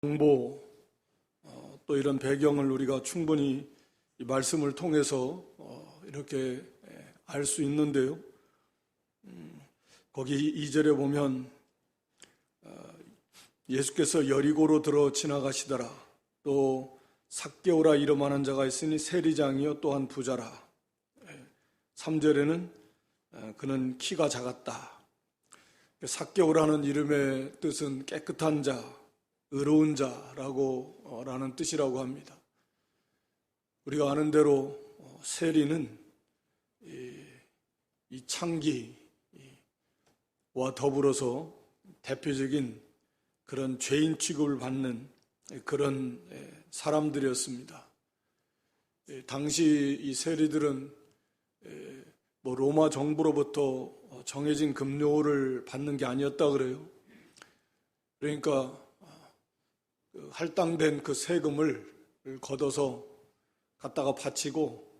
정보 또 이런 배경을 우리가 충분히 이 말씀을 통해서 이렇게 알 수 있는데요. 거기 2절에 보면 예수께서 여리고로 들어 지나가시더라. 또 삭개오라 이름하는 자가 있으니 세리장이요 또한 부자라. 3절에는 그는 키가 작았다. 삭개오라는 이름의 뜻은 깨끗한 자, 의로운 자라는 뜻이라고 합니다. 우리가 아는 대로 세리는 이 창기와 더불어서 대표적인 그런 죄인 취급을 받는 그런 사람들이었습니다. 당시 이 세리들은 로마 정부로부터 정해진 급료를 받는 게 아니었다 그래요. 그러니까 할당된 그 세금을 걷어서 갖다가 바치고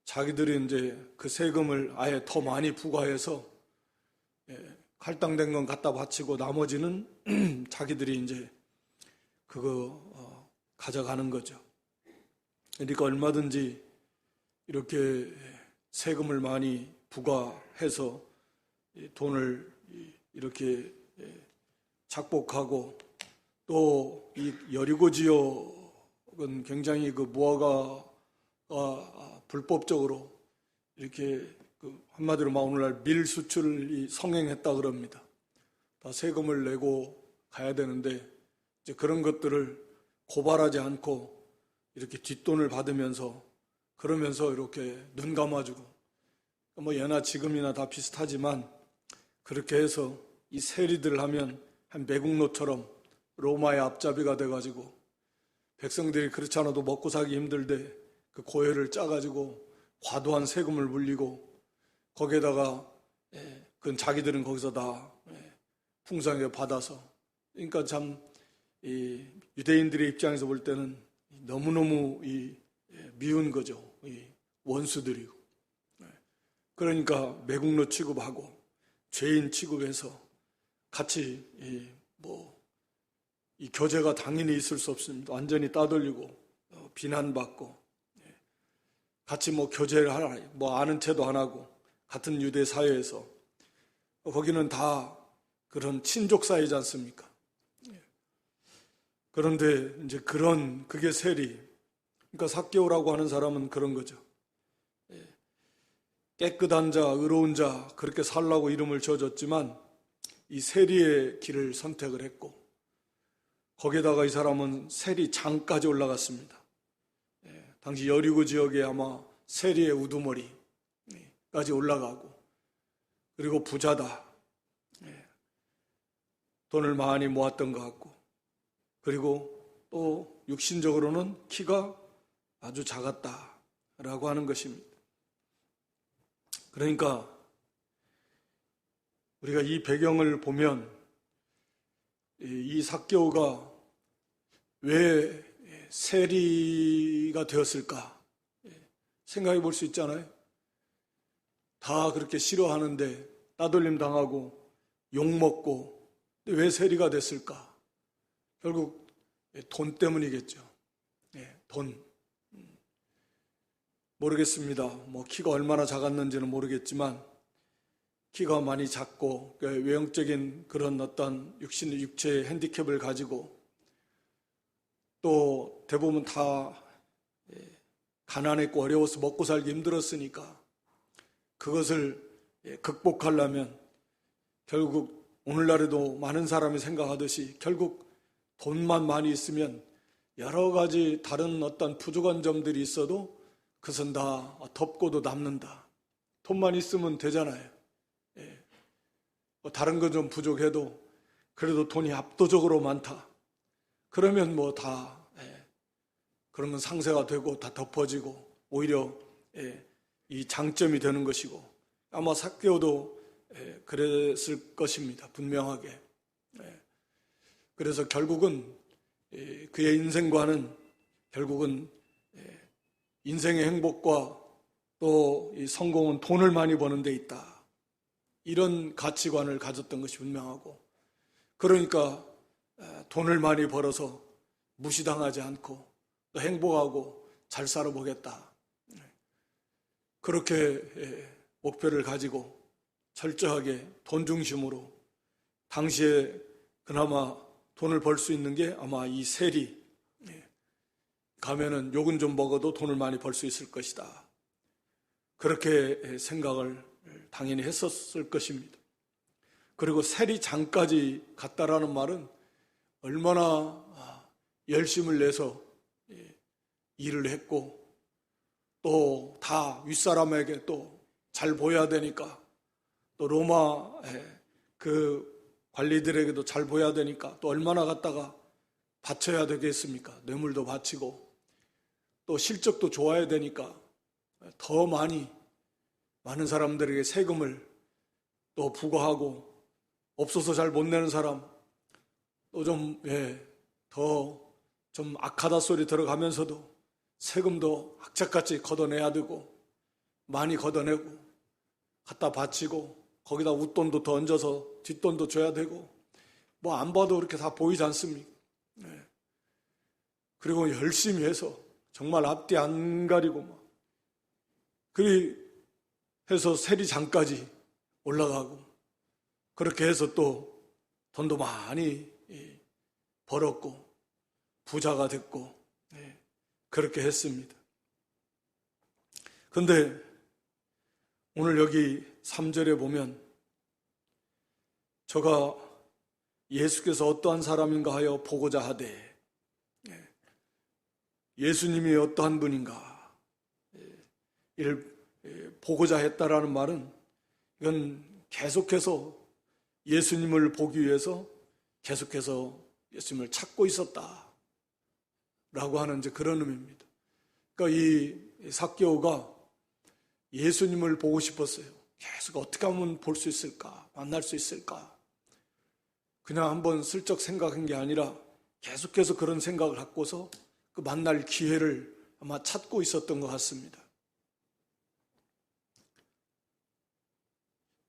자기들이 이제 그 세금을 아예 더 많이 부과해서 할당된 건 갖다 바치고 나머지는 자기들이 이제 그거 가져가는 거죠. 그러니까 얼마든지 이렇게 세금을 많이 부과해서 돈을 이렇게 착복하고 또 이 여리고 지역은 굉장히 그 무화과가 불법적으로 이렇게 한마디로 오늘날 밀 수출이 성행했다 그럽니다. 다 세금을 내고 가야 되는데 이제 그런 것들을 고발하지 않고 이렇게 뒷돈을 받으면서 그러면서 이렇게 눈 감아주고 예나 지금이나 다 비슷하지만 그렇게 해서 이 세리들 하면 한 매국노처럼 로마의 앞잡이가 돼가지고 백성들이 그렇지 않아도 먹고 살기 힘들대 그 고회를 짜가지고 과도한 세금을 물리고 거기에다가 그건 자기들은 거기서 다 풍성하게 받아서 그러니까 참 이 유대인들의 입장에서 볼 때는 너무너무 미운 거죠. 이 원수들이고 그러니까 매국노 취급하고 죄인 취급해서 같이 이 교제가 당연히 있을 수 없습니다. 완전히 따돌리고 비난받고 같이 교제를 아는 체도 안 하고 같은 유대 사회에서 거기는 다 그런 친족 사회지 않습니까? 그런데 이제 그게 세리. 그러니까 삭개오라고 하는 사람은 그런 거죠. 깨끗한 자, 의로운 자 그렇게 살라고 이름을 지어줬지만 이 세리의 길을 선택을 했고 거기에다가 이 사람은 세리장까지 올라갔습니다. 당시 여리고 지역에 아마 세리의 우두머리까지 올라가고 그리고 부자다. 돈을 많이 모았던 것 같고 그리고 또 육신적으로는 키가 아주 작았다라고 하는 것입니다. 그러니까 우리가 이 배경을 보면 이 삭개오가 왜 세리가 되었을까 생각해 볼 수 있잖아요. 다 그렇게 싫어하는데 따돌림 당하고 욕먹고 왜 세리가 됐을까? 결국 돈 때문이겠죠. 돈. 모르겠습니다. 키가 얼마나 작았는지는 모르겠지만 키가 많이 작고 외형적인 그런 어떤 육체의 핸디캡을 가지고 또 대부분 다 가난했고 어려워서 먹고 살기 힘들었으니까 그것을 극복하려면 결국 오늘날에도 많은 사람이 생각하듯이 결국 돈만 많이 있으면 여러 가지 다른 어떤 부족한 점들이 있어도 그것은 다 덮고도 남는다. 돈만 있으면 되잖아요. 다른 건 좀 부족해도 그래도 돈이 압도적으로 많다. 그러면 다 그런 건 상쇄가 되고 다 덮어지고 오히려 이 장점이 되는 것이고 아마 삭개오도 그랬을 것입니다. 분명하게. 그래서 결국은 그의 인생과는 결국은 인생의 행복과 또 이 성공은 돈을 많이 버는 데 있다. 이런 가치관을 가졌던 것이 분명하고 그러니까 돈을 많이 벌어서 무시당하지 않고 또 행복하고 잘 살아보겠다. 그렇게 목표를 가지고 철저하게 돈 중심으로 당시에 그나마 돈을 벌 수 있는 게 아마 이 세리 가면은 욕은 좀 먹어도 돈을 많이 벌 수 있을 것이다. 그렇게 생각을 당연히 했었을 것입니다. 그리고 세리장까지 갔다라는 말은 얼마나 열심을 내서 일을 했고 또 다 윗사람에게 또 잘 보여야 되니까 또 로마 그 관리들에게도 잘 보여야 되니까 또 얼마나 갔다가 바쳐야 되겠습니까? 뇌물도 바치고 또 실적도 좋아야 되니까 더 많은 사람들에게 세금을 또 부과하고 없어서 잘 못 내는 사람 또 더 좀 악하다 소리 들어가면서도 세금도 악착같이 걷어내야 되고 많이 걷어내고 갖다 바치고 거기다 웃돈도 더 얹어서 뒷돈도 줘야 되고 뭐 안 봐도 그렇게 다 보이지 않습니까? 그리고 열심히 해서 정말 앞뒤 안 가리고 막 그리 해서 세리장까지 올라가고 그렇게 해서 또 돈도 많이 벌었고 부자가 됐고 그렇게 했습니다. 그런데 오늘 여기 3절에 보면 저가 예수께서 어떠한 사람인가 하여 보고자 하되 예수님이 어떠한 분인가 이를 보고자 했다라는 말은 이건 계속해서 예수님을 보기 위해서 계속해서 예수님을 찾고 있었다 라고 하는 이제 그런 의미입니다. 그러니까 이 삭개오가 예수님을 보고 싶었어요. 계속 어떻게 하면 볼 수 있을까? 만날 수 있을까? 그냥 한번 슬쩍 생각한 게 아니라 계속해서 그런 생각을 갖고서 그 만날 기회를 아마 찾고 있었던 것 같습니다.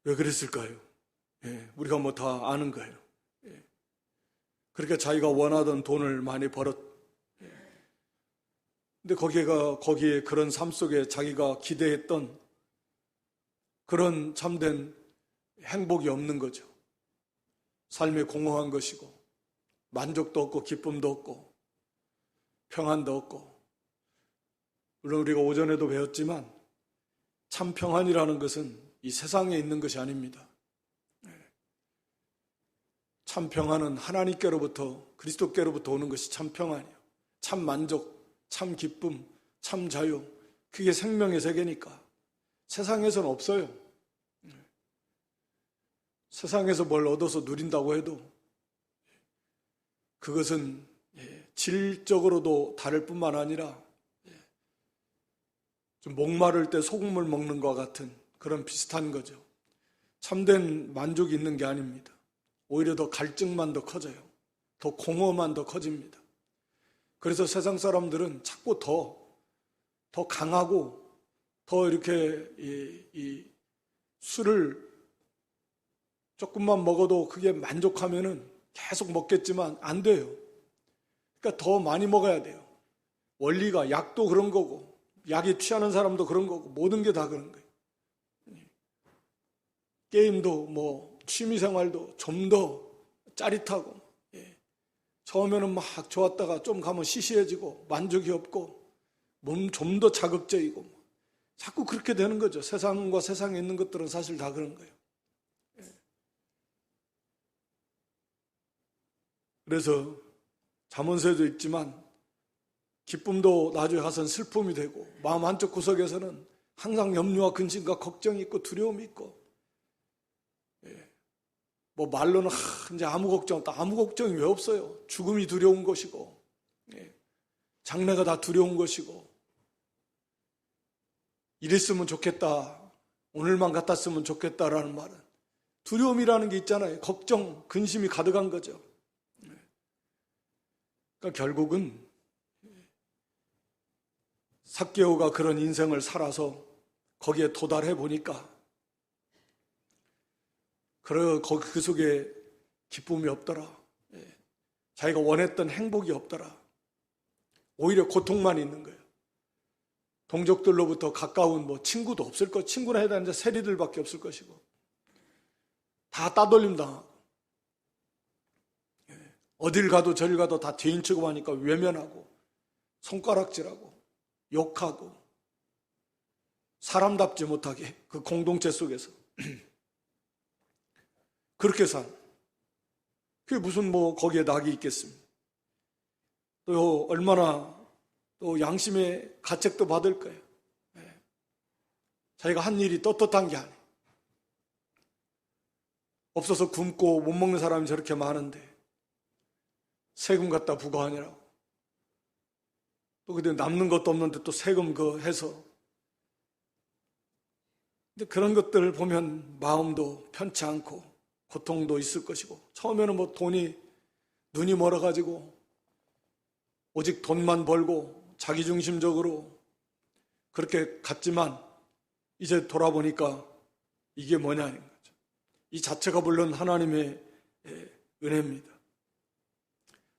왜 그랬을까요? 우리가 뭐 다 아는 거예요. 그러니까 자기가 원하던 돈을 많이 근데 거기에 그런 삶 속에 자기가 기대했던 그런 참된 행복이 없는 거죠. 삶이 공허한 것이고, 만족도 없고, 기쁨도 없고, 평안도 없고. 물론 우리가 오전에도 배웠지만, 참 평안이라는 것은 이 세상에 있는 것이 아닙니다. 참 평안은 하나님께로부터, 그리스도께로부터 오는 것이 참 평안이에요. 참 만족, 참 기쁨, 참 자유, 그게 생명의 세계니까 세상에서는 없어요. 세상에서 뭘 얻어서 누린다고 해도 그것은 질적으로도 다를 뿐만 아니라 좀 목마를 때 소금을 먹는 것과 같은 그런 비슷한 거죠. 참된 만족이 있는 게 아닙니다. 오히려 더 갈증만 더 커져요. 더 공허만 더 커집니다. 그래서 세상 사람들은 자꾸 더 강하고 더 이렇게 이 술을 조금만 먹어도 그게 만족하면은 계속 먹겠지만 안 돼요. 그러니까 더 많이 먹어야 돼요. 원리가 약도 그런 거고 약에 취하는 사람도 그런 거고 모든 게 다 그런 거예요. 게임도 뭐 취미생활도 좀 더 짜릿하고 처음에는 막 좋았다가 좀 가면 시시해지고 만족이 없고 몸 좀 더 자극적이고 자꾸 그렇게 되는 거죠. 세상과 세상에 있는 것들은 사실 다 그런 거예요. 그래서 잠언서에도 있지만 기쁨도 나중에 가서는 슬픔이 되고 마음 한쪽 구석에서는 항상 염려와 근심과 걱정이 있고 두려움이 있고 뭐 말로는 이제 아무 걱정 없다. 아무 걱정이 왜 없어요? 죽음이 두려운 것이고 장래가 다 두려운 것이고 이랬으면 좋겠다. 오늘만 같았으면 좋겠다라는 말은 두려움이라는 게 있잖아요. 걱정, 근심이 가득한 거죠. 그러니까 결국은 삭개오가 그런 인생을 살아서 거기에 도달해 보니까 그 속에 기쁨이 없더라. 자기가 원했던 행복이 없더라. 오히려 고통만 있는 거예요. 동족들로부터 가까운 친구도 없을 것, 친구나 해야 되는데 세리들밖에 없을 것이고, 다 따돌림 당하고, 어딜 가도 저릴 가도 다 죄인 취급하니까 외면하고, 손가락질하고, 욕하고, 사람답지 못하게 그 공동체 속에서 그렇게 산. 그게 무슨 거기에 낙이 있겠습니까? 또 얼마나 또 양심의 가책도 받을 거예요. 자기가 한 일이 떳떳한 게 아니에요. 없어서 굶고 못 먹는 사람이 저렇게 많은데 세금 갖다 부과하느라고. 또 근데 남는 것도 없는데 또 세금 해서. 근데 그런 것들을 보면 마음도 편치 않고 고통도 있을 것이고, 처음에는 돈이 눈이 멀어가지고 오직 돈만 벌고 자기중심적으로 그렇게 갔지만 이제 돌아보니까 이게 뭐냐는 거죠. 이 자체가 물론 하나님의 은혜입니다.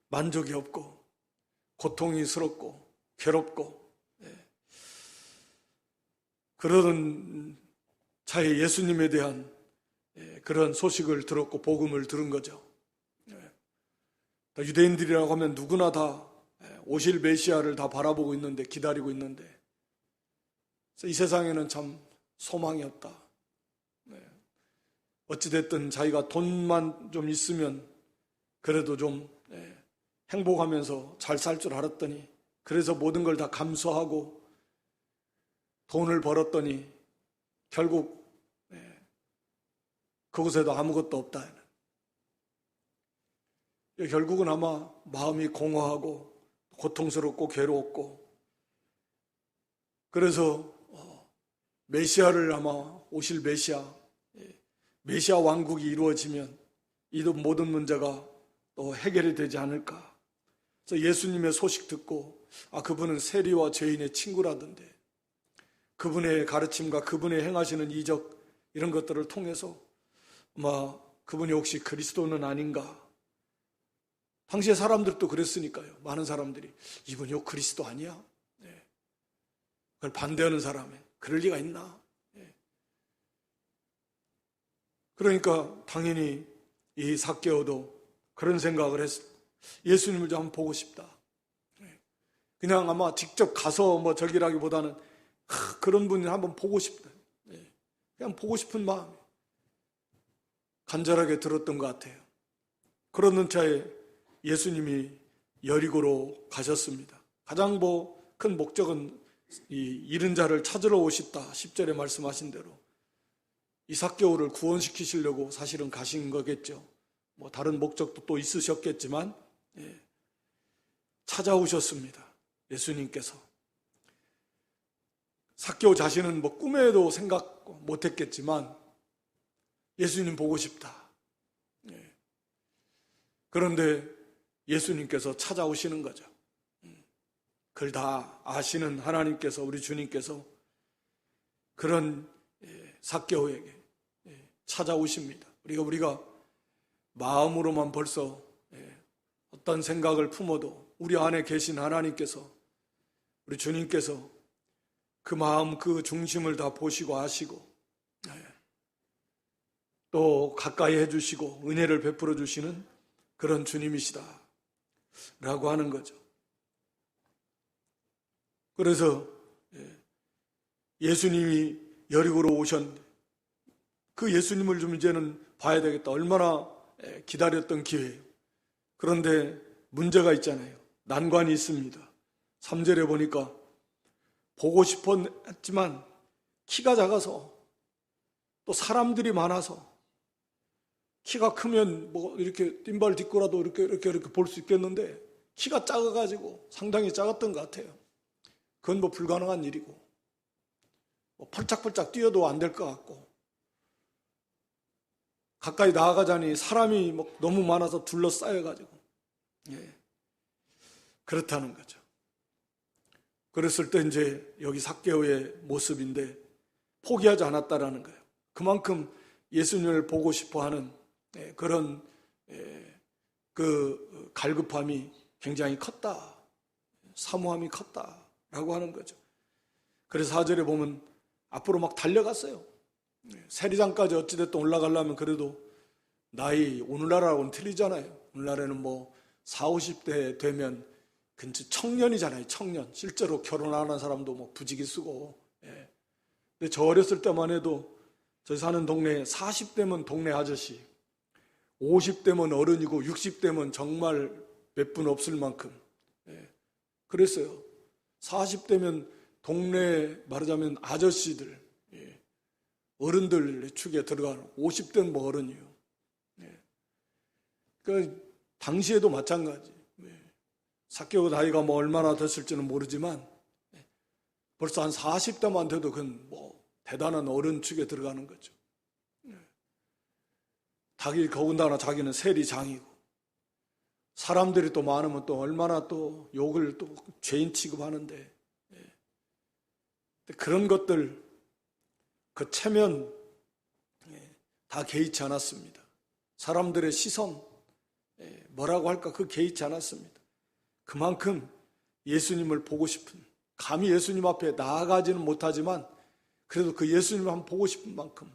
만족이 없고 고통이스럽고 괴롭고 그러던 차에 예수님에 대한 그런 소식을 들었고 복음을 들은 거죠. 유대인들이라고 하면 누구나 다 오실 메시아를 다 바라보고 있는데, 기다리고 있는데, 이 세상에는 참 소망이 없다. 어찌됐든 자기가 돈만 좀 있으면 그래도 좀 행복하면서 잘 살 줄 알았더니, 그래서 모든 걸 다 감수하고 돈을 벌었더니 결국 그곳에도 아무것도 없다. 결국은 아마 마음이 공허하고 고통스럽고 괴로웠고, 그래서 메시아를 아마 오실 메시아 왕국이 이루어지면 이 모든 문제가 또 해결이 되지 않을까. 그래서 예수님의 소식 듣고, 그분은 세리와 죄인의 친구라던데, 그분의 가르침과 그분의 행하시는 이적 이런 것들을 통해서 아마 그분이 혹시 그리스도는 아닌가. 당시에 사람들도 그랬으니까요. 많은 사람들이 이분이 그리스도 아니야? 그걸 반대하는 사람이 그럴 리가 있나? 그러니까 당연히 이 삭개오도 그런 생각을 했어. 예수님을 좀 한번 보고 싶다. 그냥 아마 직접 가서 저기라기보다는 그런 분을 한번 보고 싶다. 그냥 보고 싶은 마음이 간절하게 들었던 것 같아요. 그러는 차에 예수님이 여리고로 가셨습니다. 가장 큰 목적은 이 잃은 자를 찾으러 오셨다. 10절에 말씀하신 대로 이 삭개오를 구원시키시려고 사실은 가신 거겠죠. 다른 목적도 또 있으셨겠지만 찾아오셨습니다. 예수님께서. 삭개오 자신은 꿈에도 생각 못했겠지만 예수님 보고 싶다. 그런데 예수님께서 찾아오시는 거죠. 그걸 다 아시는 하나님께서, 우리 주님께서 그런 삭개오에게 찾아오십니다. 우리가 마음으로만 벌써 어떤 생각을 품어도 우리 안에 계신 하나님께서, 우리 주님께서 그 마음, 그 중심을 다 보시고 아시고 또 가까이 해주시고 은혜를 베풀어 주시는 그런 주님이시다 라고 하는 거죠. 그래서 예수님이 여리고로 오셨는데 그 예수님을 좀 이제는 봐야 되겠다. 얼마나 기다렸던 기회예요. 그런데 문제가 있잖아요. 난관이 있습니다. 3절에 보니까 보고 싶었지만 키가 작아서, 또 사람들이 많아서, 키가 크면 이렇게 띵발 딛고라도 이렇게 볼 수 있겠는데 키가 작아가지고 상당히 작았던 것 같아요. 그건 불가능한 일이고 펄짝펄짝 뛰어도 안 될 것 같고, 가까이 나아가자니 사람이 너무 많아서 둘러싸여가지고 그렇다는 거죠. 그랬을 때 이제 여기 삭개오의 모습인데 포기하지 않았다라는 거예요. 그만큼 예수님을 보고 싶어하는 그런 그 갈급함이 굉장히 컸다. 사모함이 컸다라고 하는 거죠. 그래서 4절에 보면 앞으로 막 달려갔어요. 세리장까지 어찌됐든 올라가려면 그래도 나이 오늘날하고는 틀리잖아요. 오늘날에는 뭐 40, 50대 되면 근처 청년이잖아요. 청년. 실제로 결혼 안 한 사람도 뭐 부지기 쓰고. 예. 근데 저 어렸을 때만 해도 저희 사는 동네에 40대면 동네 아저씨, 50대면 어른이고 60대면 정말 몇 분 없을 만큼. 예. 그랬어요. 40대면 동네 말하자면 아저씨들, 예. 어른들 축에 들어가는 50대는 뭐 어른이요. 예. 그 당시에도 마찬가지. 삭개오 나이가 뭐 얼마나 됐을지는 모르지만 벌써 한 40대만 돼도 그건 뭐 대단한 어른 축에 들어가는 거죠. 더군다나 자기는 세리장이고 사람들이 또 많으면 또 얼마나 또 욕을 또 죄인 취급하는데 그런 것들 그 체면 다 개의치 않았습니다. 사람들의 시선 뭐라고 할까 그 개의치 않았습니다. 그만큼 예수님을 보고 싶은, 감히 예수님 앞에 나아가지는 못하지만 그래도 그 예수님을 한번 보고 싶은 만큼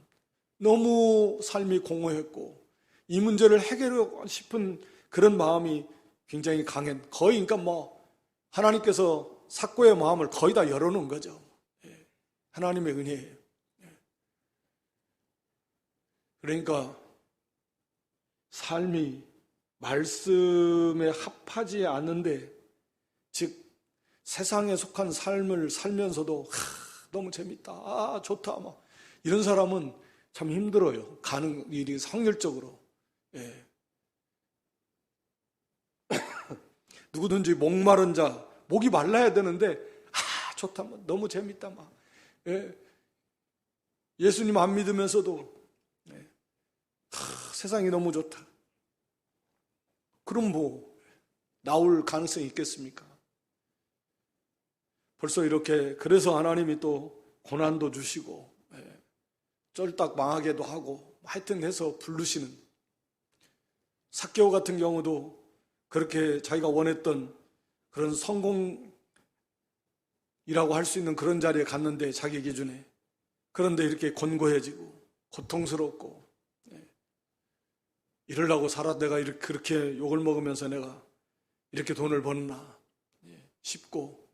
너무 삶이 공허했고 이 문제를 해결하고 싶은 그런 마음이 굉장히 거의 그러니까 뭐 하나님께서 삭개오의 마음을 거의 다 열어놓은 거죠. 하나님의 은혜예요. 그러니까 삶이 말씀에 합하지 않는데, 즉 세상에 속한 삶을 살면서도 너무 재밌다, 좋다, 막 이런 사람은 참 힘들어요. 가는 일이 확률적으로. 예. 누구든지 목마른 자, 목이 말라야 되는데 좋다, 막 너무 재밌다, 막 예. 예수님 안 믿으면서도 세상이 너무 좋다. 그럼 뭐 나올 가능성이 있겠습니까? 벌써 이렇게 그래서 하나님이 또 고난도 주시고 쫄딱 망하게도 하고 하여튼 해서 부르시는 삭개오 같은 경우도 그렇게 자기가 원했던 그런 성공이라고 할 수 있는 그런 자리에 갔는데 자기 기준에 그런데 이렇게 곤고해지고 고통스럽고 이러려고 내가 이렇게 그렇게 욕을 먹으면서 내가 이렇게 돈을 버나 싶고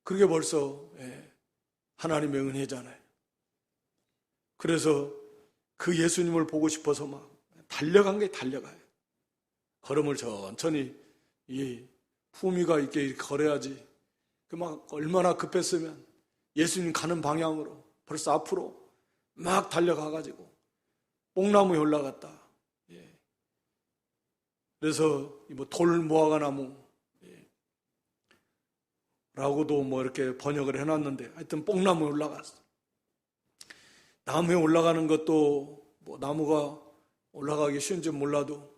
그게 벌써 하나님의 은혜잖아요. 그래서 그 예수님을 보고 싶어서 막 달려간 게 달려가요. 걸음을 천천히 이 품위가 있게 이렇게 걸어야지. 그 막 얼마나 급했으면 예수님 가는 방향으로 벌써 앞으로 막 달려가가지고 뽕나무에 올라갔다. 그래서 뭐 돌 무화과 나무 라고도 뭐 이렇게 번역을 해놨는데 하여튼 뽕나무에 올라갔어. 나무에 올라가는 것도 뭐 나무가 올라가기 쉬운지 몰라도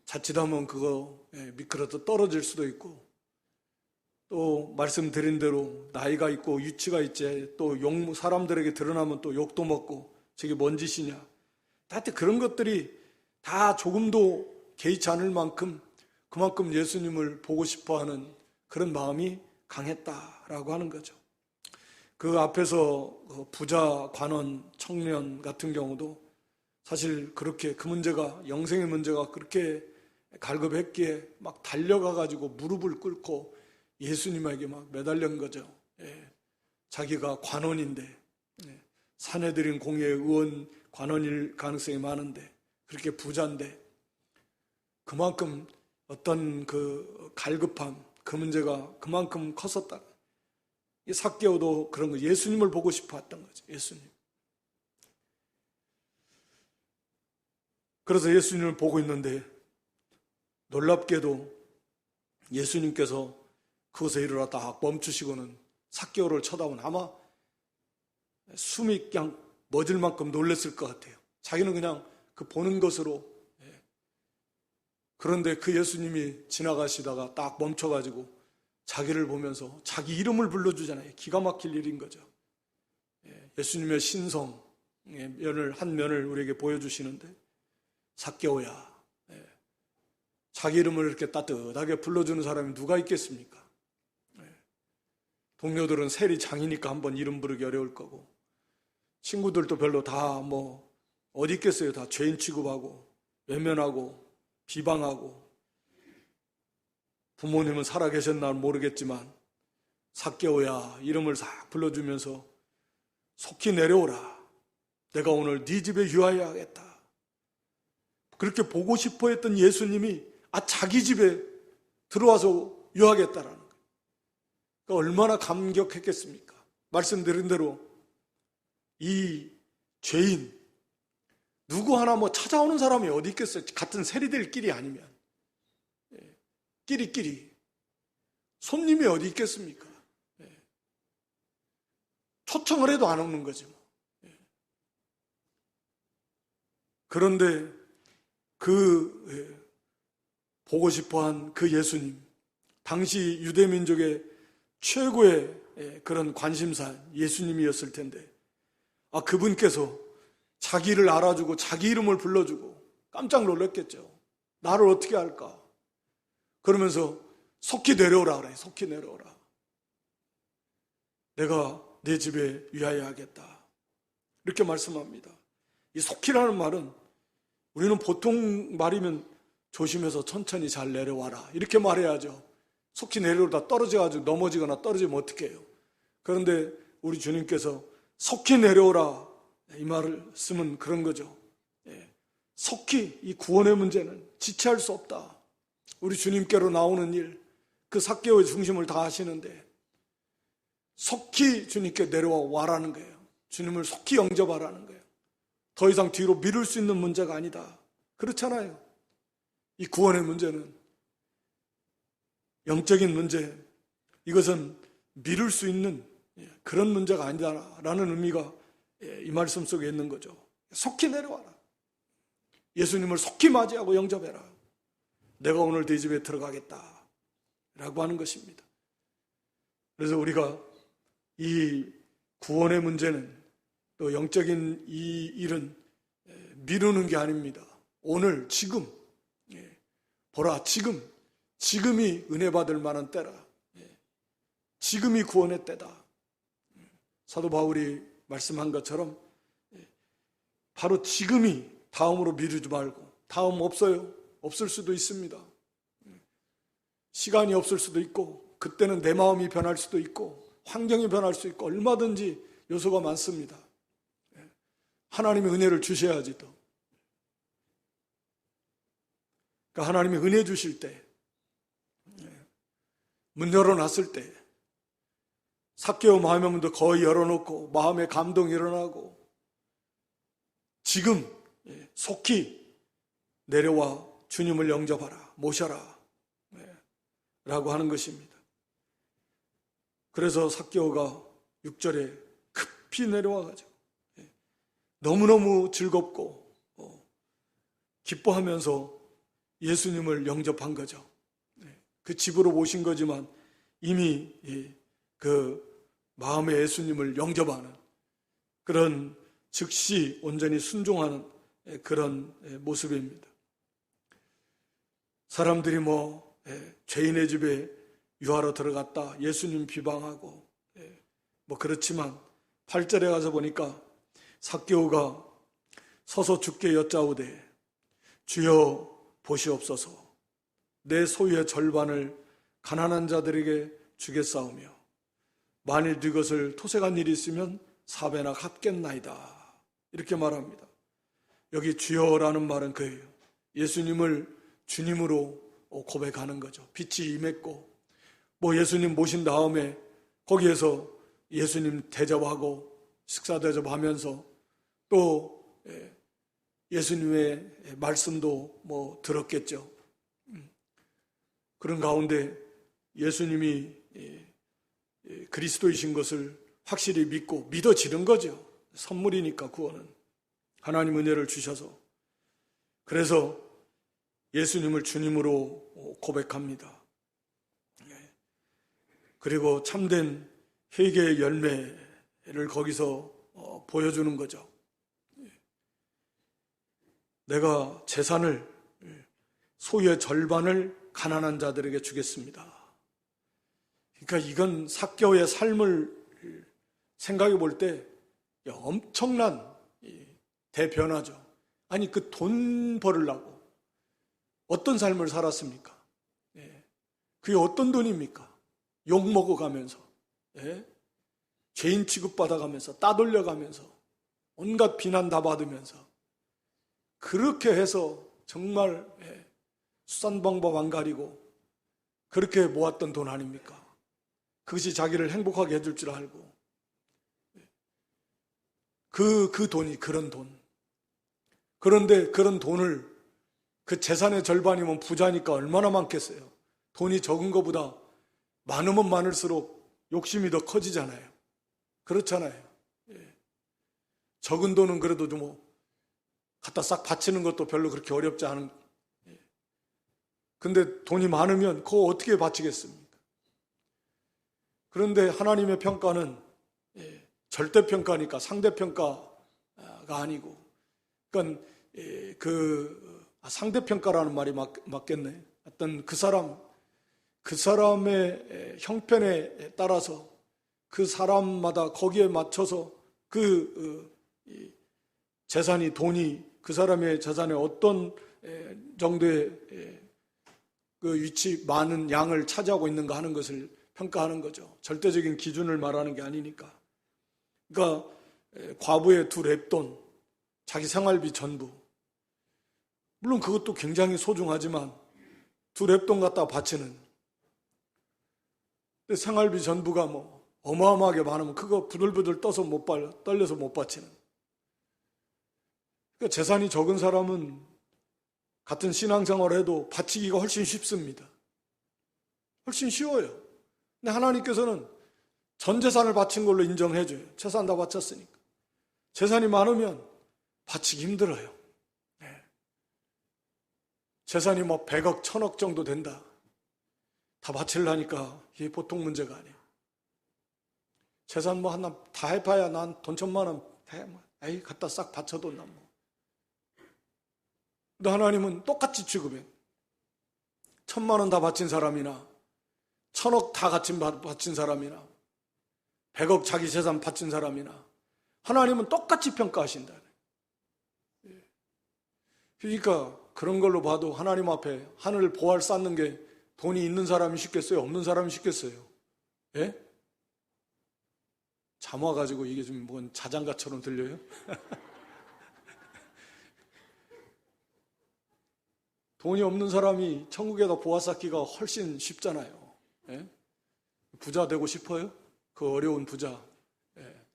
자칫하면 그거 미끄러져 떨어질 수도 있고 또 말씀드린 대로 나이가 있고 유치가 있지 또 사람들에게 드러나면 또 욕도 먹고 저게 뭔 짓이냐. 하여튼 그런 것들이 다 조금도 개의치 않을 만큼 그만큼 예수님을 보고 싶어하는 그런 마음이 강했다라고 하는 거죠. 그 앞에서 부자, 관원, 청년 같은 경우도 사실 그렇게 그 문제가 영생의 문제가 그렇게 갈급했기에 막 달려가가지고 무릎을 꿇고 예수님에게 막 매달린 거죠. 자기가 관원인데 사내들인 공회의 의원 관원일 가능성이 많은데 그렇게 부자인데 그만큼 어떤 그 갈급함 그 문제가 그만큼 컸었다. 이 삭개오도 그런 거 예수님을 보고 싶어 했던 거죠. 예수님. 그래서 예수님을 보고 있는데 놀랍게도 예수님께서 그곳에 이르러 딱 멈추시고는 삭개오를 쳐다보면 아마 숨이 그냥 멎을 만큼 놀랐을 것 같아요. 자기는 그냥 그 보는 것으로. 그런데 그 예수님이 지나가시다가 딱 멈춰가지고 자기를 보면서 자기 이름을 불러주잖아요. 기가 막힐 일인 거죠. 예수님의 신성의 한 면을 우리에게 보여주시는데 삭개오야. 자기 이름을 이렇게 따뜻하게 불러주는 사람이 누가 있겠습니까? 동료들은 세리 장이니까 한번 이름 부르기 어려울 거고, 친구들도 별로 다 어디 있겠어요. 다 죄인 취급하고 외면하고 비방하고. 부모님은 살아계셨나 모르겠지만 삭개오야 이름을 싹 불러주면서 속히 내려오라. 내가 오늘 네 집에 유하여야겠다. 그렇게 보고 싶어 했던 예수님이 자기 집에 들어와서 유하겠다라는 거예요. 그러니까 얼마나 감격했겠습니까? 말씀드린 대로 이 죄인, 누구 하나 찾아오는 사람이 어디 있겠어요? 같은 세리들끼리 아니면. 끼리끼리. 손님이 어디 있겠습니까? 초청을 해도 안 오는 거지. 그런데 보고 싶어한 그 예수님, 당시 유대민족의 최고의 그런 관심사 예수님이었을 텐데, 그분께서 자기를 알아주고 자기 이름을 불러주고 깜짝 놀랐겠죠. 나를 어떻게 할까? 그러면서 속히 내려오라 그래. 속히 내려오라. 내가 내 집에 위하여야겠다. 이렇게 말씀합니다. 이 속히라는 말은 우리는 보통 말이면 조심해서 천천히 잘 내려와라 이렇게 말해야죠. 속히 내려오다 떨어져가지고 넘어지거나 떨어지면 어떡해요? 그런데 우리 주님께서 속히 내려오라 이 말을 쓰면 그런 거죠. 속히 이 구원의 문제는 지체할 수 없다. 우리 주님께로 나오는 일, 그 삭개오의 중심을 다 하시는데 속히 주님께 내려와 와라는 거예요. 주님을 속히 영접하라는 거예요. 더 이상 뒤로 미룰 수 있는 문제가 아니다. 그렇잖아요. 이 구원의 문제는, 영적인 문제, 이것은 미룰 수 있는 그런 문제가 아니다라는 의미가 이 말씀 속에 있는 거죠. 속히 내려와라. 예수님을 속히 맞이하고 영접해라. 내가 오늘 네 집에 들어가겠다 라고 하는 것입니다. 그래서 우리가 이 구원의 문제는, 또 영적인 이 일은 미루는 게 아닙니다. 오늘 지금 보라, 지금이 은혜 받을 만한 때라. 지금이 구원의 때다. 사도 바울이 말씀한 것처럼 바로 지금이, 다음으로 미루지 말고. 다음 없어요. 없을 수도 있습니다. 시간이 없을 수도 있고, 그때는 내 마음이 변할 수도 있고, 환경이 변할 수 있고, 얼마든지 요소가 많습니다. 하나님의 은혜를 주셔야지 또. 그러니까 하나님이 은혜 주실 때, 문 열어놨을 때, 삭개오 마음의 문도 거의 열어놓고 마음에 감동이 일어나고 지금 속히 내려와 주님을 영접하라, 모셔라 라고 하는 것입니다. 그래서 삭개오가 6절에 급히 내려와가지고 너무너무 즐겁고 기뻐하면서 예수님을 영접한 거죠. 그 집으로 모신 거지만 이미 그 마음의 예수님을 영접하는, 그런 즉시 온전히 순종하는 그런 모습입니다. 사람들이 죄인의 집에 유하러 들어갔다 예수님 비방하고 그렇지만 8절에 가서 보니까 삭개오가 서서 주께 여짜오되 주여 보시옵소서, 내 소유의 절반을 가난한 자들에게 주겠사오며 만일 네 것을 토색한 일이 있으면 4배나 갚겠나이다 이렇게 말합니다. 여기 주여라는 말은 그예요. 예수님을 주님으로 고백하는 거죠. 빛이 임했고 예수님 모신 다음에 거기에서 예수님 대접하고 식사 대접하면서 또 예수님의 말씀도 들었겠죠. 그런 가운데 예수님이 그리스도이신 것을 확실히 믿고 믿어지는 거죠. 선물이니까 구원은 하나님 은혜를 주셔서. 그래서 예수님을 주님으로 고백합니다. 그리고 참된 회개의 열매를 거기서 보여주는 거죠. 내가 재산을, 소유의 절반을 가난한 자들에게 주겠습니다. 그러니까 이건 삭개오의 삶을 생각해 볼 때 엄청난 대변화죠. 아니 그 돈 벌으려고 어떤 삶을 살았습니까? 그게 어떤 돈입니까? 욕 먹어가면서, 죄인 취급받아가면서, 따돌려가면서, 온갖 비난 다 받으면서 그렇게 해서 정말 수단방법 안 가리고 그렇게 모았던 돈 아닙니까? 그것이 자기를 행복하게 해줄 줄 알고 그 돈이 그런 돈. 그런데 그런 돈을 그 재산의 절반이면 부자니까 얼마나 많겠어요. 돈이 적은 것보다 많으면 많을수록 욕심이 더 커지잖아요. 그렇잖아요. 적은 돈은 그래도 뭐 갖다 싹 바치는 것도 별로 그렇게 어렵지 않은. 근데 돈이 많으면 그거 어떻게 바치겠습니까? 그런데 하나님의 평가는 절대평가니까 상대평가가 아니고, 그러니까 상대평가라는 말이 맞겠네. 어떤 그 사람의 형편에 따라서 그 사람마다 거기에 맞춰서 재산이, 돈이 그 사람의 재산에 어떤 정도의 그 위치, 많은 양을 차지하고 있는가 하는 것을 평가하는 거죠. 절대적인 기준을 말하는 게 아니니까. 그러니까 과부의 2렙돈, 자기 생활비 전부. 물론 그것도 굉장히 소중하지만 2렙돈 갖다 바치는. 근데 생활비 전부가 뭐 어마어마하게 많으면 그거 부들부들 떨려서 못 바치는. 그러니까 재산이 적은 사람은 같은 신앙생활을 해도 바치기가 훨씬 쉽습니다. 훨씬 쉬워요. 근데 하나님께서는 전 재산을 바친 걸로 인정해줘요. 재산 다 바쳤으니까. 재산이 많으면 바치기 힘들어요. 재산이 뭐 100억, 1000억 정도 된다. 다 바치려니까 이게 보통 문제가 아니에요. 재산 뭐 하나 다 해봐야 난 돈 1000만 원 에이 갖다 싹 바쳐도 난 뭐. 근데 하나님은 똑같이 취급해. 1000만 원 다 바친 사람이나 1000억 다 바친 사람이나 100억 자기 재산 바친 사람이나 하나님은 똑같이 평가하신다. 그러니까 그런 걸로 봐도 하나님 앞에 하늘 보활 쌓는 게 돈이 있는 사람이 쉽겠어요? 없는 사람이 쉽겠어요? 예? 잠 와가지고 이게 좀 뭔 자장가처럼 들려요? 돈이 없는 사람이 천국에다 보화 쌓기가 훨씬 쉽잖아요. 예? 부자 되고 싶어요? 그 어려운 부자. 예.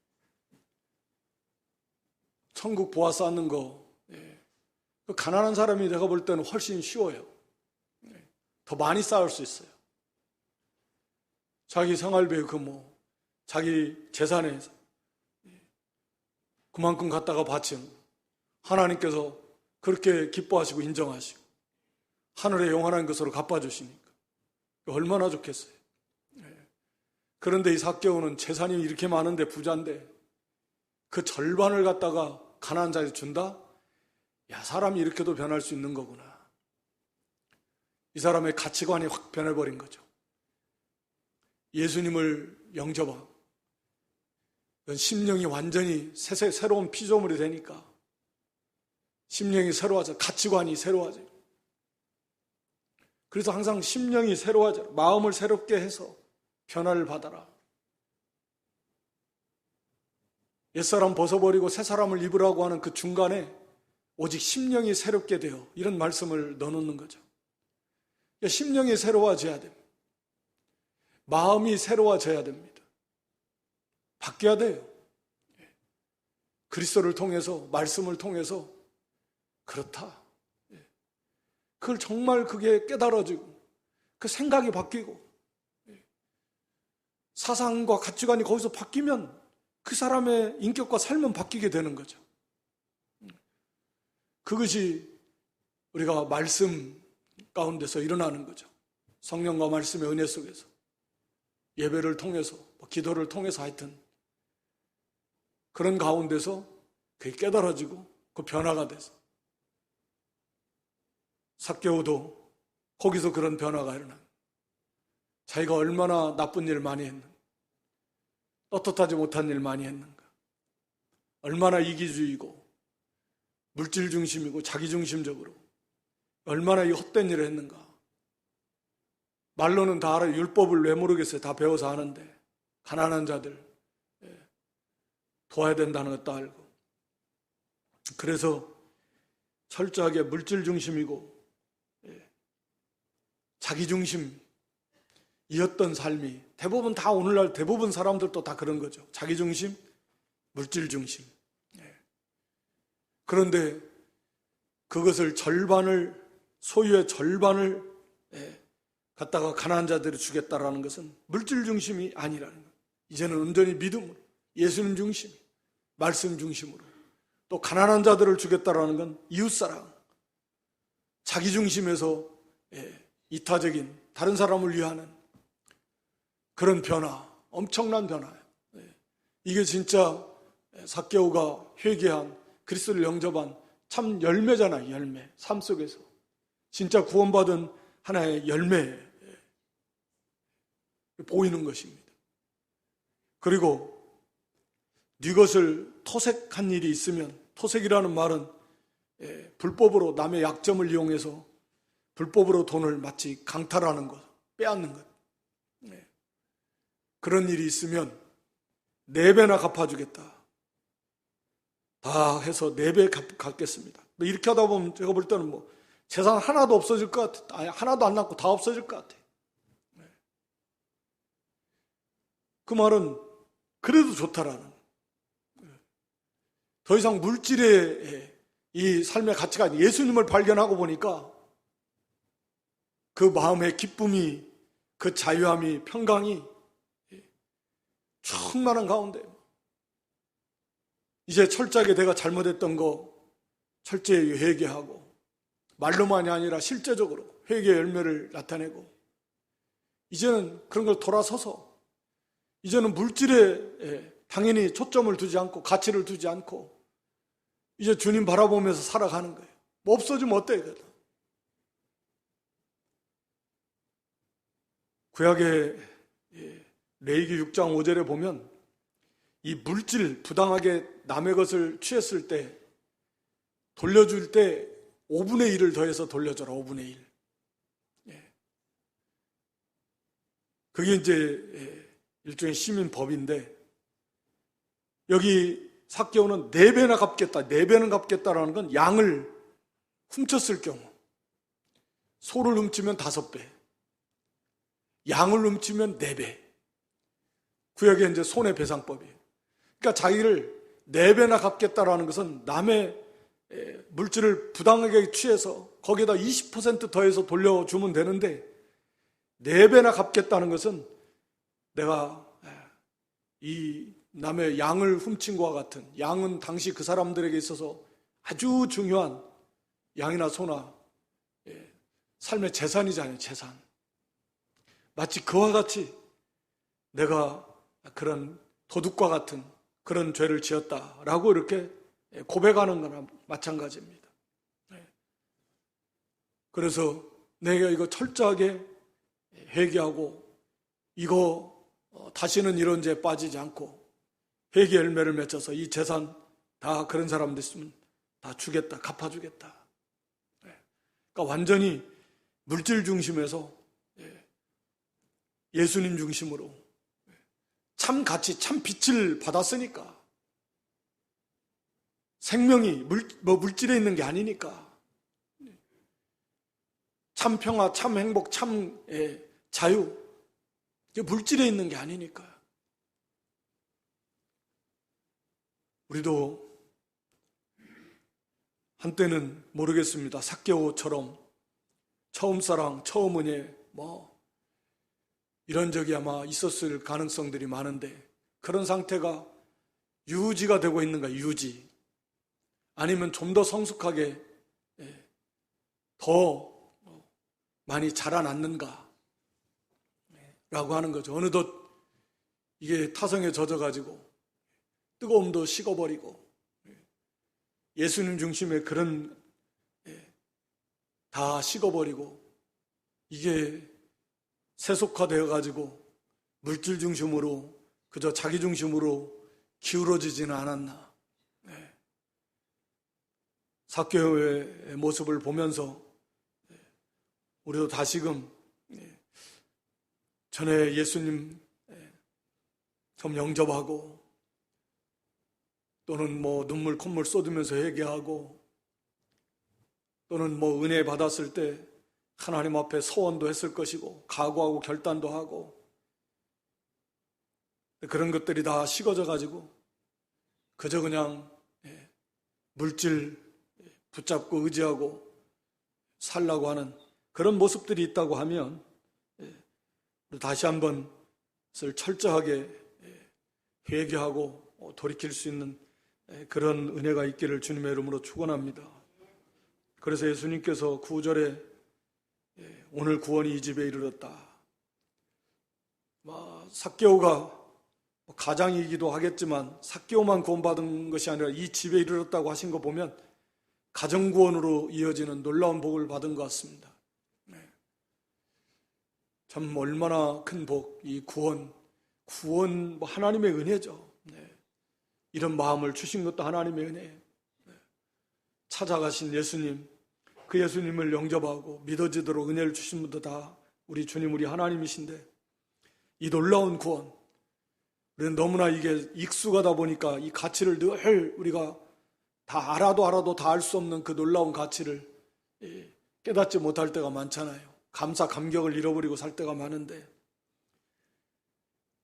천국 보화 쌓는 거. 예. 그 가난한 사람이 내가 볼 때는 훨씬 쉬워요. 예. 더 많이 쌓을 수 있어요. 자기 생활비 자기 재산에 그만큼 갖다가 바친 하나님께서 그렇게 기뻐하시고 인정하시고 하늘의 영원한 것으로 갚아주시니까 얼마나 좋겠어요. 그런데 이 삭개오는 재산이 이렇게 많은데 부자인데 그 절반을 갖다가 가난한 자에게 준다? 야, 사람이 이렇게도 변할 수 있는 거구나. 이 사람의 가치관이 확 변해버린 거죠. 예수님을 영접하고 심령이 완전히 새로운 피조물이 되니까 심령이 새로워져, 가치관이 새로워져. 그래서 항상 심령이 새로워져, 마음을 새롭게 해서 변화를 받아라. 옛사람 벗어버리고 새사람을 입으라고 하는 그 중간에 오직 심령이 새롭게 되어 이런 말씀을 넣어놓는 거죠. 심령이 새로워져야 됩니다. 마음이 새로워져야 됩니다. 바뀌어야 돼요. 그리스도를 통해서, 말씀을 통해서 그렇다. 그걸 정말 그게 깨달아지고 그 생각이 바뀌고 사상과 가치관이 거기서 바뀌면 그 사람의 인격과 삶은 바뀌게 되는 거죠. 그것이 우리가 말씀 가운데서 일어나는 거죠. 성령과 말씀의 은혜 속에서 예배를 통해서 기도를 통해서 하여튼 그런 가운데서 그게 깨달아지고 그 변화가 돼서 삭개오도 거기서 그런 변화가 일어나요. 자기가 얼마나 나쁜 일 많이 했는가, 떳떳하지 못한 일 많이 했는가, 얼마나 이기주의고 물질 중심이고 자기 중심적으로 얼마나 이 헛된 일을 했는가. 말로는 다 알아요. 율법을 왜 모르겠어요. 다 배워서 아는데. 가난한 자들 도와야 된다는 것도 알고. 그래서 철저하게 물질 중심이고 자기 중심이었던 삶이 대부분 다 오늘날 대부분 사람들도 다 그런 거죠. 자기 중심, 물질 중심. 그런데 그것을 소유의 절반을 갖다가 가난한 자들이 주겠다라는 것은 물질 중심이 아니라는 거예요. 이제는 온전히 믿음으로, 예수님 중심, 말씀 중심으로, 또 가난한 자들을 주겠다라는 건 이웃사랑, 자기 중심에서 이타적인 다른 사람을 위하는 그런 변화, 엄청난 변화예요. 이게 진짜 삭개오가 회개한, 그리스도를 영접한 참 열매잖아요. 열매. 삶 속에서 진짜 구원받은 하나의 열매 보이는 것입니다. 그리고 네 것을 토색한 일이 있으면, 토색이라는 말은 불법으로 남의 약점을 이용해서 불법으로 돈을 마치 강탈하는 것, 빼앗는 것, 그런 일이 있으면 4배나 갚아주겠다. 다 해서 4배 갚겠습니다. 이렇게 하다 보면 제가 볼 때는 재산 하나도 없어질 것 같아. 아니, 하나도 안 남고 다 없어질 것 같아. 그 말은 그래도 좋다라는. 더 이상 물질의 이 삶의 가치가 아닌 예수님을 발견하고 보니까 그 마음의 기쁨이, 그 자유함이, 평강이 충만한 가운데 이제 철저하게 내가 잘못했던 거 철저히 회개하고 말로만이 아니라 실제적으로 회개의 열매를 나타내고 이제는 그런 걸 돌아서서 이제는 물질에 당연히 초점을 두지 않고 가치를 두지 않고 이제 주님 바라보면서 살아가는 거예요. 뭐 없어지면 어때요? 구약의 레위기 6장 5절에 보면 이 물질 부당하게 남의 것을 취했을 때 돌려줄 때 5분의 1을 더해서 돌려줘라. 5분의 1. 그게 이제 일종의 시민법인데 여기 삭개오는 4배나 갚겠다. 4배는 갚겠다라는 건 양을 훔쳤을 경우 소를 훔치면 5배, 양을 훔치면 4배. 구약의 이제 손해배상법이에요. 그러니까 자기를 4배나 갚겠다라는 것은 남의 물질을 부당하게 취해서 거기에다 20% 더해서 돌려주면 되는데 4배나 갚겠다는 것은 내가 이 남의 양을 훔친 것과 같은, 양은 당시 그 사람들에게 있어서 아주 중요한 양이나 소나 삶의 재산이잖아요. 재산. 마치 그와 같이 내가 그런 도둑과 같은 그런 죄를 지었다라고 이렇게 고백하는 거나 마찬가지입니다. 그래서 내가 이거 철저하게 회개하고 이거 다시는 이런 죄에 빠지지 않고 회개 열매를 맺어서 이 재산 다 그런 사람들 있으면 다 주겠다, 갚아주겠다. 그러니까 완전히 물질 중심에서 예수님 중심으로 참 가치, 참 빛을 받았으니까 생명이 물질에 있는 게 아니니까 참 평화, 참 행복, 참 자유 물질에 있는 게 아니니까 우리도 한때는 모르겠습니다. 삭개오처럼 처음 사랑, 처음 은혜 이런 적이 아마 있었을 가능성들이 많은데 그런 상태가 유지가 되고 있는가, 유지. 아니면 좀 더 성숙하게 더 많이 자라났는가 라고 하는 거죠. 어느덧 이게 타성에 젖어가지고 뜨거움도 식어버리고 예수님 중심의 그런 다 식어버리고 이게 세속화되어 가지고 물질 중심으로 그저 자기 중심으로 기울어지지는 않았나. 삭개오의 모습을 보면서 우리도 다시금 전에 예수님 좀 영접하고 또는 눈물 콧물 쏟으면서 회개하고 또는 은혜 받았을 때 하나님 앞에 서원도 했을 것이고 각오하고 결단도 하고 그런 것들이 다 식어져 가지고 그저 그냥 물질 붙잡고 의지하고 살라고 하는 그런 모습들이 있다고 하면 다시 한번 철저하게 회개하고 돌이킬 수 있는 그런 은혜가 있기를 주님의 이름으로 축원합니다. 그래서 예수님께서 9절에 오늘 구원이 이 집에 이르렀다. 삭개오가 가장이기도 하겠지만 삭개오만 구원받은 것이 아니라 이 집에 이르렀다고 하신 거 보면 가정구원으로 이어지는 놀라운 복을 받은 것 같습니다. 참 얼마나 큰 복, 이 구원 하나님의 은혜죠. 이런 마음을 주신 것도 하나님의 은혜. 찾아가신 예수님, 그 예수님을 영접하고 믿어지도록 은혜를 주신 분도 다 우리 주님, 우리 하나님이신데 이 놀라운 구원, 우리는 너무나 이게 익숙하다 보니까 이 가치를 늘 우리가 다 알아도 다 알 수 없는 그 놀라운 가치를 깨닫지 못할 때가 많잖아요. 감사, 감격을 잃어버리고 살 때가 많은데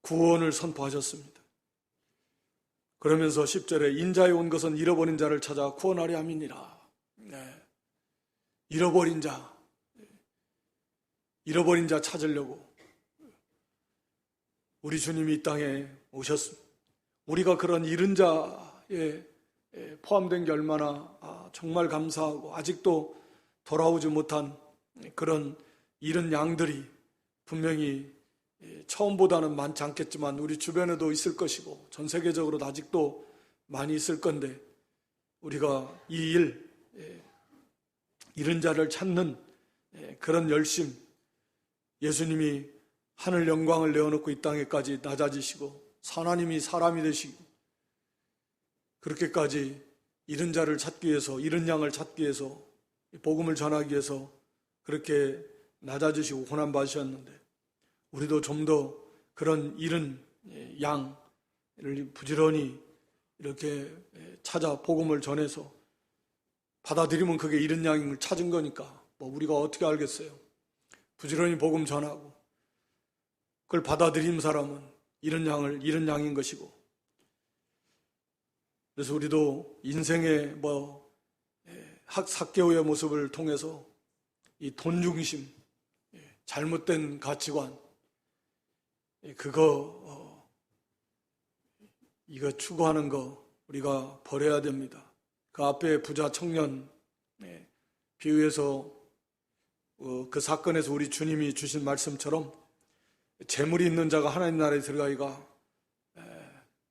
구원을 선포하셨습니다. 그러면서 10절에 인자에 온 것은 잃어버린 자를 찾아 구원하려 함이니라. 잃어버린 자 찾으려고 우리 주님이 이 땅에 오셨습니다. 우리가 그런 잃은 자에 포함된 게 얼마나 정말 감사하고 아직도 돌아오지 못한 그런 잃은 양들이 분명히 처음보다는 많지 않겠지만 우리 주변에도 있을 것이고 전 세계적으로도 아직도 많이 있을 건데 우리가 이 잃은 자를 찾는 그런 열심, 예수님이 하늘 영광을 내어놓고 이 땅에까지 낮아지시고 하나님이 사람이 되시고 그렇게까지 잃은 자를 찾기 위해서, 잃은 양을 찾기 위해서, 복음을 전하기 위해서 그렇게 낮아지시고 고난받으셨는데 우리도 좀 더 그런 잃은 양을 부지런히 이렇게 찾아 복음을 전해서 받아들이면 그게 잃은 양을 찾은 거니까 우리가 어떻게 알겠어요? 부지런히 복음 전하고 그걸 받아들인 사람은 잃은 양인 것이고 그래서 우리도 인생의 삭개오의 모습을 통해서 이 돈 중심, 잘못된 가치관, 이거 추구하는 거 우리가 버려야 됩니다. 그 앞에 부자 청년 비유해서 그 사건에서 우리 주님이 주신 말씀처럼 재물이 있는 자가 하나님 나라에 들어가기가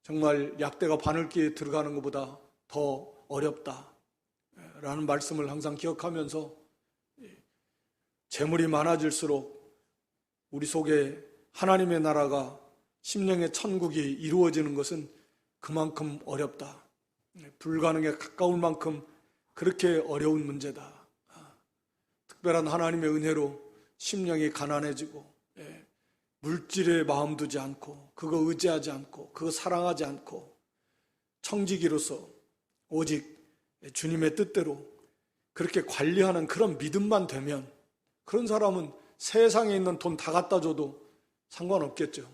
정말 약대가 바늘기에 들어가는 것보다 더 어렵다라는 말씀을 항상 기억하면서 재물이 많아질수록 우리 속에 하나님의 나라가 심령의 천국이 이루어지는 것은 그만큼 어렵다. 불가능에 가까울 만큼 그렇게 어려운 문제다. 특별한 하나님의 은혜로 심령이 가난해지고 물질에 마음 두지 않고 그거 의지하지 않고 그거 사랑하지 않고 청지기로서 오직 주님의 뜻대로 그렇게 관리하는 그런 믿음만 되면 그런 사람은 세상에 있는 돈 다 갖다 줘도 상관없겠죠.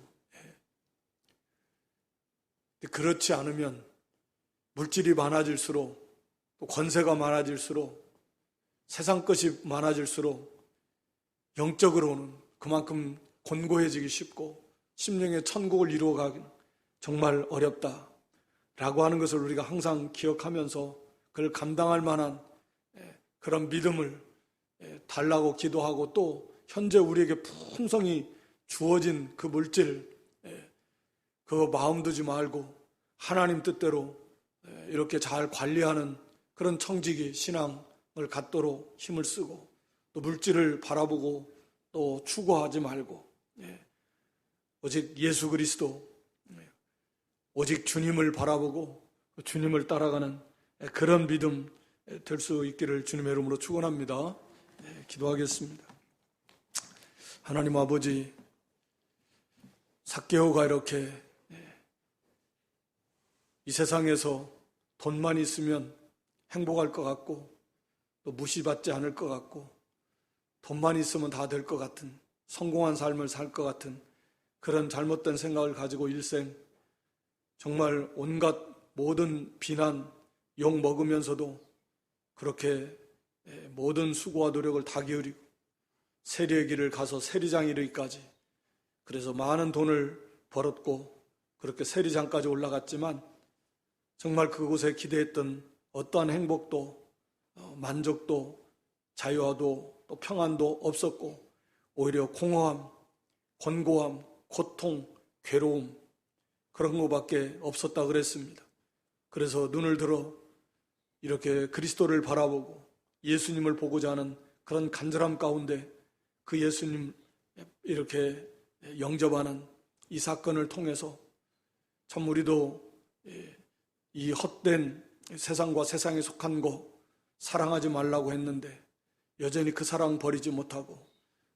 그렇지 않으면 물질이 많아질수록 또 권세가 많아질수록 세상 것이 많아질수록 영적으로는 그만큼 곤고해지기 쉽고 심령의 천국을 이루어가기는 정말 어렵다라고 하는 것을 우리가 항상 기억하면서 그걸 감당할 만한 그런 믿음을 달라고 기도하고 또 현재 우리에게 풍성히 주어진 그 물질 그거 마음 두지 말고 하나님 뜻대로 이렇게 잘 관리하는 그런 청지기 신앙을 갖도록 힘을 쓰고 또 물질을 바라보고 또 추구하지 말고 오직 예수 그리스도, 오직 주님을 바라보고 주님을 따라가는 그런 믿음 될 수 있기를 주님의 이름으로 축원합니다. 기도하겠습니다. 하나님 아버지, 삭개오가 이렇게 이 세상에서 돈만 있으면 행복할 것 같고 또 무시받지 않을 것 같고 돈만 있으면 다 될 것 같은 성공한 삶을 살 것 같은 그런 잘못된 생각을 가지고 일생 정말 온갖 모든 비난, 욕 먹으면서도 그렇게 모든 수고와 노력을 다 기울이고 세리의 길을 가서 세리장 이르기까지 그래서 많은 돈을 벌었고 그렇게 세리장까지 올라갔지만 정말 그곳에 기대했던 어떠한 행복도 만족도 자유와도 또 평안도 없었고 오히려 공허함, 권고함, 고통, 괴로움 그런 것밖에 없었다 그랬습니다. 그래서 눈을 들어 이렇게 그리스도를 바라보고 예수님을 보고자 하는 그런 간절함 가운데 그 예수님 이렇게 영접하는 이 사건을 통해서 참 우리도 이 헛된 세상과 세상에 속한 거 사랑하지 말라고 했는데 여전히 그 사랑 버리지 못하고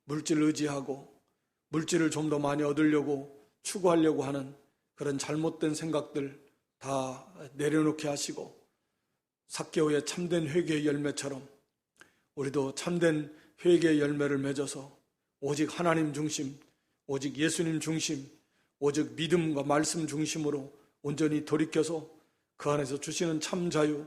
물질 의지하고 물질을 좀 더 많이 얻으려고 추구하려고 하는 그런 잘못된 생각들 다 내려놓게 하시고 삭개오의 참된 회개의 열매처럼 우리도 참된 회개의 열매를 맺어서 오직 하나님 중심, 오직 예수님 중심, 오직 믿음과 말씀 중심으로 온전히 돌이켜서 그 안에서 주시는 참 자유,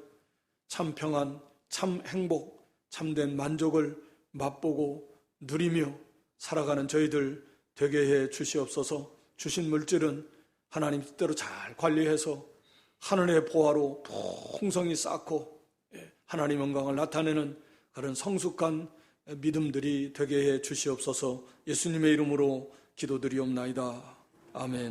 참 평안, 참 행복, 참된 만족을 맛보고 누리며 살아가는 저희들 되게 해 주시옵소서. 주신 물질은 하나님 뜻대로 잘 관리해서 하늘의 보화로 풍성히 쌓고 하나님 영광을 나타내는 그런 성숙한 믿음들이 되게 해 주시옵소서. 예수님의 이름으로 기도드리옵나이다. 아멘.